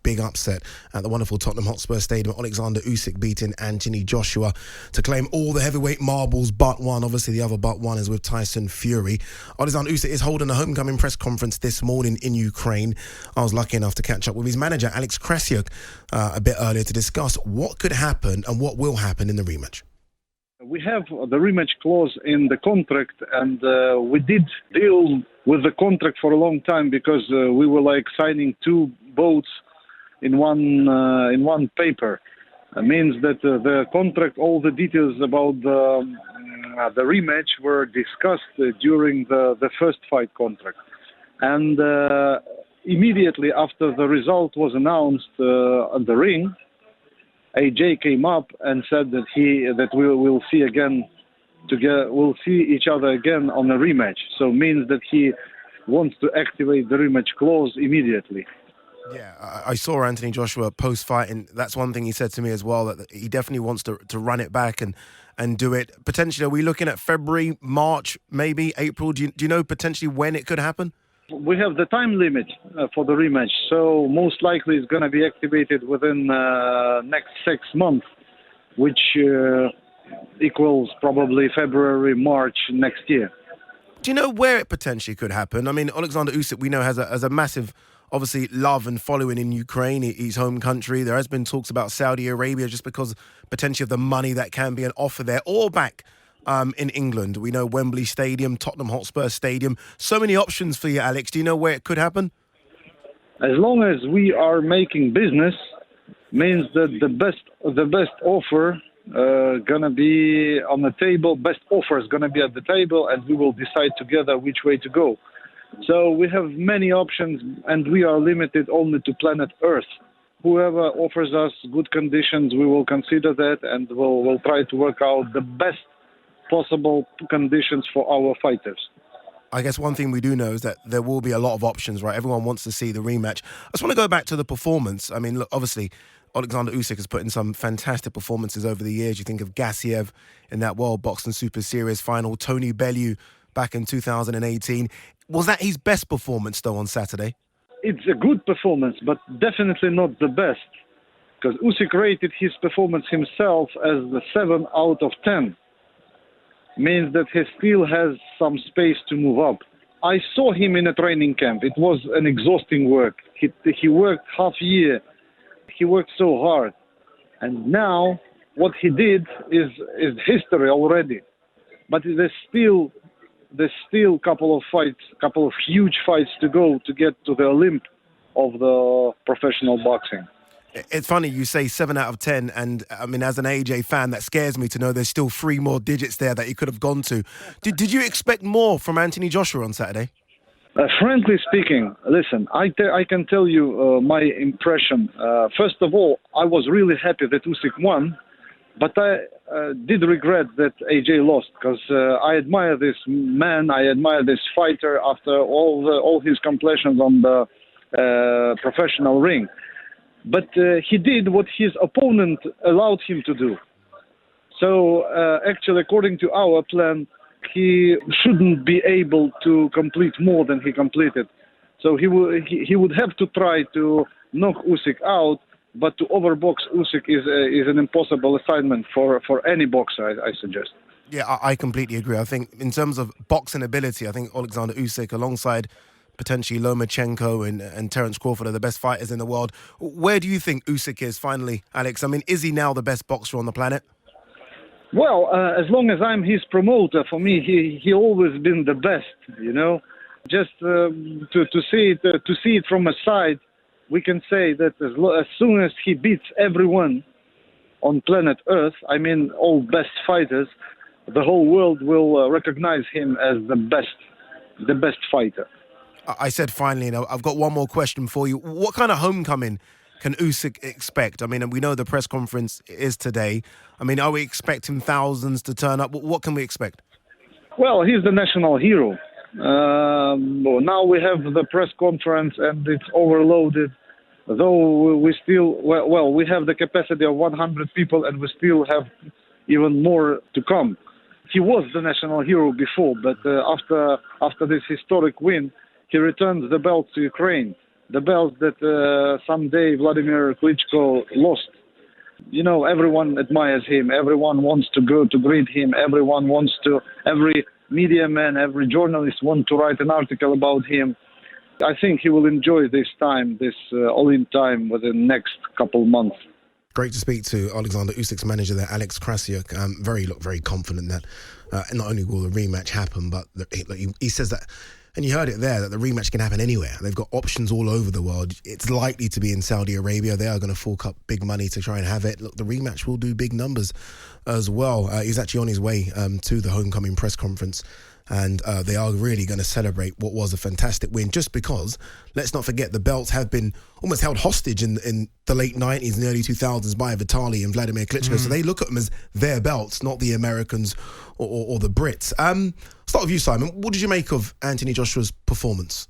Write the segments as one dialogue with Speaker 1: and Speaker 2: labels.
Speaker 1: Big upset at the wonderful Tottenham Hotspur Stadium. Alexander Usyk beating Anthony Joshua to claim all the heavyweight marbles but one. Obviously, the other but one is with Tyson Fury. Alexander Usyk is holding a homecoming press conference this morning in Ukraine. I was lucky enough to catch up with his manager, Alex Krasyuk, a bit earlier to discuss what could happen and what will happen in the rematch.
Speaker 2: We have the rematch clause in the contract, and we did deal with the contract for a long time because we were like signing two boats in one paper. It means that the contract, all the details about the rematch were discussed during the first fight contract. And immediately after the result was announced on the ring, AJ came up and said that we'll see again we'll see each other again on a rematch. So it means that he wants to activate the rematch clause immediately.
Speaker 1: Yeah, I saw Anthony Joshua post-fight, and that's one thing he said to me as well, that he definitely wants to run it back and do it. Potentially, are we looking at February, March, maybe April? Do you know potentially when it could happen?
Speaker 2: We have the time limit for the rematch, so most likely it's going to be activated within next 6 months, which equals probably February, March next year.
Speaker 1: Do you know where it potentially could happen? I mean, Alexander Usyk, we know, has a massive, obviously, love and following in Ukraine, his home country. There has been talks about Saudi Arabia just because potentially of the money that can be an offer there, or back in England. We know Wembley Stadium, Tottenham Hotspur Stadium. So many options for you, Alex. Do you know where it could happen?
Speaker 2: As long as we are making business, means that the best offer gonna be on the table. Best offer is gonna be at the table, and we will decide together which way to go. So we have many options, and we are limited only to planet Earth. Whoever offers us good conditions, we will consider that, and we'll try to work out the best possible conditions for our fighters.
Speaker 1: I guess one thing we do know is that there will be a lot of options, right? Everyone wants to see the rematch. I just want to go back to the performance. I mean, look, obviously, Alexander Usyk has put in some fantastic performances over the years. You think of Gassiev in that World Boxing Super Series final, Tony Bellew back in 2018. Was that his best performance, though, on Saturday?
Speaker 2: It's a good performance, but definitely not the best, because Usyk rated his performance himself as the 7 out of 10. Means that he still has some space to move up. I saw him in a training camp. It was an exhausting work. He worked half a year. He worked so hard. And now what he did is history already. But there's still a couple of huge fights to go to get to the Olymp of the professional boxing.
Speaker 1: It's funny you say 7 out of 10, and I mean, as an AJ fan, that scares me to know there's still 3 more digits there that he could have gone to. Did you expect more from Anthony Joshua on Saturday?
Speaker 2: Frankly speaking, listen, I can tell you my impression. First of all, I was really happy that Usyk won, but I did regret that AJ lost, because I admire this man, I admire this fighter after all his completions on the professional ring. But he did what his opponent allowed him to do. So actually, according to our plan, he shouldn't be able to complete more than he completed. So he would have to try to knock Usyk out, but to overbox Usyk is an impossible assignment for any boxer, I suggest.
Speaker 1: Yeah, I completely agree. I think in terms of boxing ability, I think Alexander Usyk, alongside potentially Lomachenko and Terence Crawford, are the best fighters in the world. Where do you think Usyk is finally, Alex? I mean, is he now the best boxer on the planet?
Speaker 2: Well, as long as I'm his promoter, for me, he always been the best, you know. Just to see it from a side, we can say that as soon as he beats everyone on planet Earth, I mean all best fighters, the whole world will recognize him as the best fighter.
Speaker 1: I said finally, and I've got one more question for you. What kind of homecoming can Usyk expect? I mean, we know the press conference is today. I mean, are we expecting thousands to turn up? What can we expect?
Speaker 2: Well, he's the national hero. Now we have the press conference and it's overloaded. Though we still, we have the capacity of 100 people and we still have even more to come. He was the national hero before, but after this historic win, he returns the belt to Ukraine. the belt that someday Vladimir Klitschko lost. You know, everyone admires him. Everyone wants to go to greet him. Every media man, every journalist wants to write an article about him. I think he will enjoy this time, this all-in time within the next couple of months.
Speaker 1: Great to speak to Alexander Usyk's manager there, Alex Krasiuk. Very confident that not only will the rematch happen, but he says that, and you heard it there, that the rematch can happen anywhere. They've got options all over the world. It's likely to be in Saudi Arabia. They are going to fork up big money to try and have it. Look, the rematch will do big numbers as well. He's actually on his way to the homecoming press conference. And they are really going to celebrate what was a fantastic win, just because, let's not forget, the belts have been almost held hostage in the late 90s and early 2000s by Vitaly and Vladimir Klitschko. So they look at them as their belts, not the Americans or the Brits. Start with you, Simon. What did you make of Anthony Joshua's performance?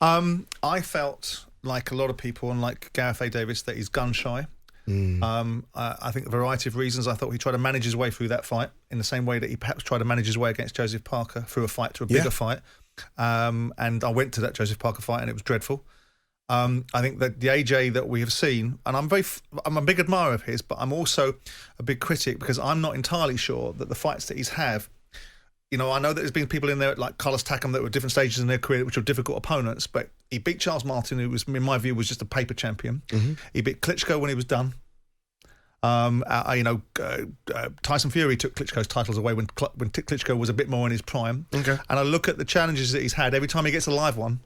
Speaker 3: I felt, like a lot of people, and like Gareth A. Davis, that he's gun shy. I think a variety of reasons. I thought he tried to manage his way through that fight in the same way that he perhaps tried to manage his way against Joseph Parker through a fight to a bigger fight. And I went to that Joseph Parker fight and it was dreadful. I think that the AJ that we have seen, and I'm a big admirer of his, but I'm also a big critic because I'm not entirely sure that the fights that he's had, you know, I know that there's been people in there like Carlos Takam that were different stages in their career which were difficult opponents, but he beat Charles Martin, who was, in my view, was just a paper champion. He beat Klitschko when he was done. Tyson Fury took Klitschko's titles away when Klitschko was a bit more in his prime. Okay. And I look at the challenges that he's had every time he gets a live one.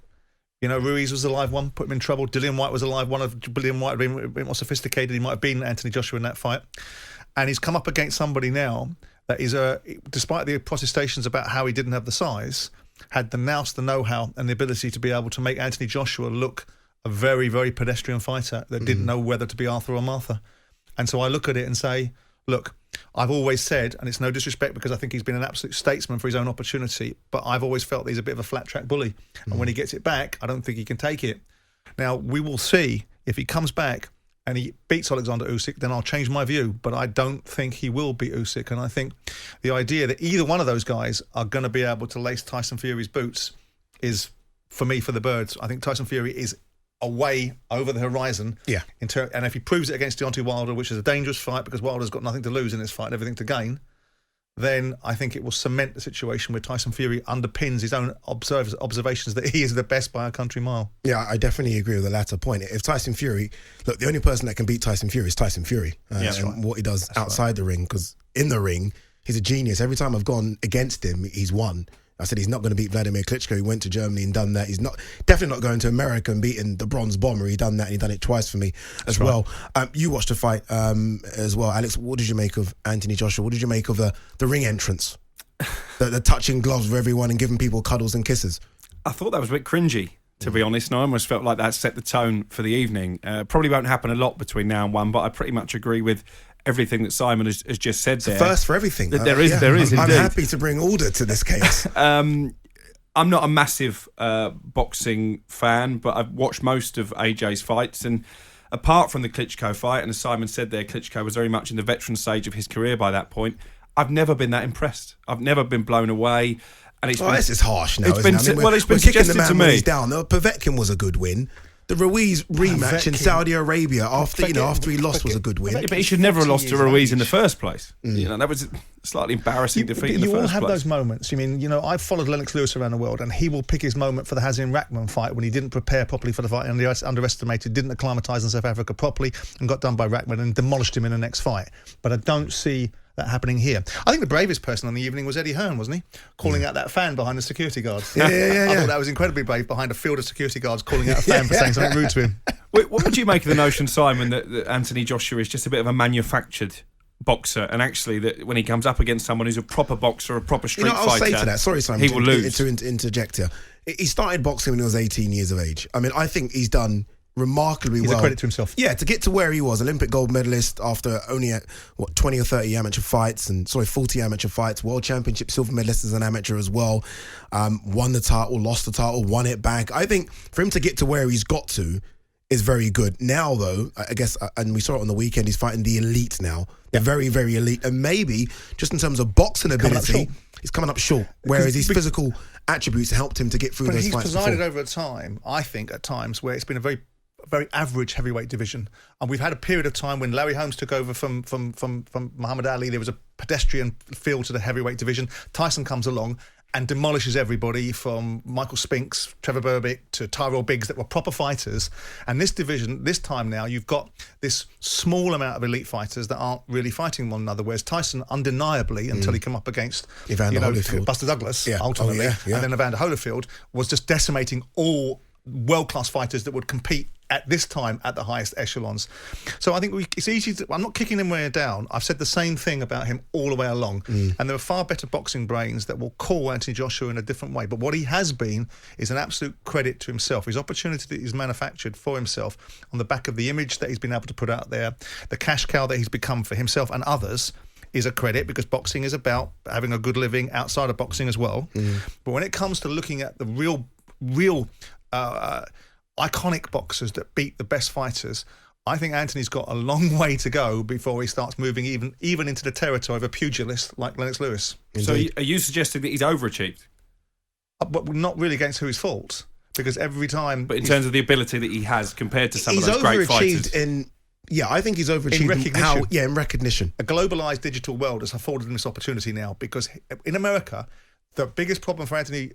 Speaker 3: You know, Ruiz was a live one, put him in trouble. Dillian White was a live one. Dillian White had been a bit more sophisticated. He might have beaten Anthony Joshua in that fight. And he's come up against somebody now that is, despite the protestations about how he didn't have the size, had the nous, the know-how, and the ability to be able to make Anthony Joshua look a very, very pedestrian fighter that didn't know whether to be Arthur or Martha. And so I look at it and say, look, I've always said, and it's no disrespect because I think he's been an absolute statesman for his own opportunity, but I've always felt that he's a bit of a flat-track bully. And when he gets it back, I don't think he can take it. Now, we will see if he comes back and he beats Alexander Usyk, then I'll change my view. But I don't think he will beat Usyk. And I think the idea that either one of those guys are going to be able to lace Tyson Fury's boots is, for me, for the birds. I think Tyson Fury is away over the horizon. Yeah. And if he proves it against Deontay Wilder, which is a dangerous fight because Wilder's got nothing to lose in this fight and everything to gain, then I think it will cement the situation where Tyson Fury underpins his own observations that he is the best by a country mile. Yeah, I definitely agree with the latter point. If Tyson Fury, look, the only person that can beat Tyson Fury is Tyson Fury. That's right. What he does outside the ring, because in the ring, he's a genius. Every time I've gone against him, he's won. I said he's not going to beat Vladimir Klitschko. He went to Germany and done that. He's definitely not going to America and beating the Bronze Bomber. He done that and he done it twice for me as well. You watched the fight as well. Alex, what did you make of Anthony Joshua? What did you make of the ring entrance? the touching gloves with everyone and giving people cuddles and kisses? I thought that was a bit cringy, to be honest. And I almost felt like that set the tone for the evening. Probably won't happen a lot between now and one, but I pretty much agree with everything that Simon has just said there. It's a first for everything. There is indeed. I'm happy to bring order to this case. I'm not a massive boxing fan, but I've watched most of AJ's fights, and apart from the Klitschko fight, and as Simon said there, Klitschko was very much in the veteran stage of his career by that point, I've never been that impressed. I've never been blown away. And this is harsh now, isn't it? It's been suggested to me. Down. Povetkin was a good win. The Ruiz rematch in Saudi Arabia after he lost was a good win. But he should never have lost to Ruiz in the first place. You know, that was a slightly embarrassing defeat in the first place. You all have those moments. I mean, I've followed Lennox Lewis around the world, and he will pick his moment for the Hasim Rahman fight when he didn't prepare properly for the fight and he underestimated, didn't acclimatise in South Africa properly and got done by Rahman and demolished him in the next fight. But I don't see that happening here. I think the bravest person on the evening was Eddie Hearn, wasn't he? Calling out that fan behind the security guards. I thought that was incredibly brave, behind a field of security guards calling out a fan for saying something rude to him. What would you make of the notion, Simon, that Anthony Joshua is just a bit of a manufactured boxer, and actually that when he comes up against someone who's a proper boxer, a proper street fighter, I'll say to that, sorry Simon, he will lose. To interject here, he started boxing when he was 18 years of age. I mean, I think he's done remarkably well. He's a credit to himself. Yeah, to get to where he was, Olympic gold medalist after only 20 or 30 amateur fights, 40 amateur fights, world championship silver medalist as an amateur as well, won the title, lost the title, won it back. I think for him to get to where he's got to
Speaker 1: is very good. Now, though, I guess, and we saw it on the weekend, he's fighting the elite now. They're very, very elite. And maybe, just in terms of boxing ability, he's coming up short. Whereas his physical attributes helped him to get through those fights.
Speaker 3: He's presided over a time, I think, at times, where it's been a very average heavyweight division. And we've had a period of time when Larry Holmes took over from Muhammad Ali. There was a pedestrian feel to the heavyweight division. Tyson comes along and demolishes everybody from Michael Spinks, Trevor Berbick to Tyrell Biggs that were proper fighters. And this division, this time now, you've got this small amount of elite fighters that aren't really fighting one another, whereas Tyson, undeniably, until he came up against Buster Douglas, ultimately, and then Evander Holyfield, was just decimating all world-class fighters that would compete at this time at the highest echelons. So I think it's easy to... I'm not kicking him way down. I've said the same thing about him all the way along. And there are far better boxing brains that will call Anthony Joshua in a different way. But what he has been is an absolute credit to himself. His opportunity that he's manufactured for himself on the back of the image that he's been able to put out there, the cash cow that he's become for himself and others, is a credit, because boxing is about having a good living outside of boxing as well. But when it comes to looking at the real iconic boxers that beat the best fighters, I think Anthony's got a long way to go before he starts moving even into the territory of a pugilist like Lennox Lewis.
Speaker 4: Indeed. So are you suggesting that he's overachieved?
Speaker 3: But not really against who he's fought, because every time...
Speaker 4: But in terms of the ability that he has compared to some of those great fighters...
Speaker 1: I think he's overachieved
Speaker 3: in recognition.
Speaker 1: In recognition.
Speaker 3: A globalised digital world has afforded him this opportunity now, because in America... The biggest problem for Anthony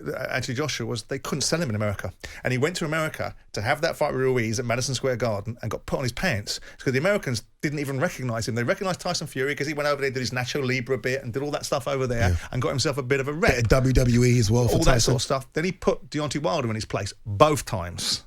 Speaker 3: Joshua was they couldn't sell him in America. And he went to America to have that fight with Ruiz at Madison Square Garden and got put on his pants because the Americans didn't even recognise him. They recognised Tyson Fury because he went over there, did his Nacho Libre bit and did all that stuff over there and got himself a bit of a rep.
Speaker 1: Bit of WWE as well for
Speaker 3: all
Speaker 1: Tyson.
Speaker 3: That sort of stuff. Then he put Deontay Wilder in his place both times.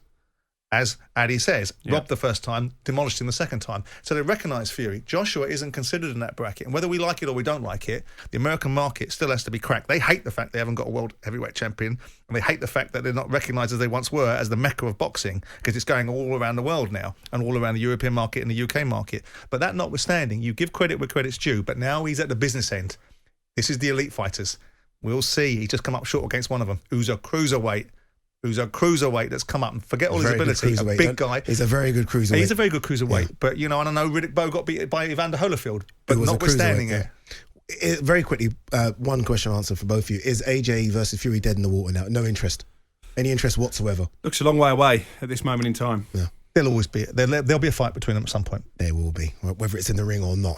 Speaker 3: As Addy says, robbed the first time, demolished him the second time. So they recognise Fury. Joshua isn't considered in that bracket. And whether we like it or we don't like it, the American market still has to be cracked. They hate the fact they haven't got a world heavyweight champion, and they hate the fact that they're not recognised as they once were as the mecca of boxing, because it's going all around the world now and all around the European market and the UK market. But that notwithstanding, you give credit where credit's due, but now he's at the business end. This is the elite fighters. We'll see. He's just come up short against one of them, who's a cruiserweight that's come up and forget all his ability. A big guy.
Speaker 1: He's a very good cruiserweight.
Speaker 3: He's a very good cruiserweight. Yeah. But, I don't know, Riddick Bowe got beat by Evander Holyfield. But notwithstanding it.
Speaker 1: Very quickly, one question answer for both of you. Is AJ versus Fury dead in the water now? No interest. Any interest whatsoever?
Speaker 4: Looks a long way away at this moment in time.
Speaker 1: Yeah.
Speaker 3: There'll always be. There'll be a fight between them at some point.
Speaker 1: There will be, whether it's in the ring or not.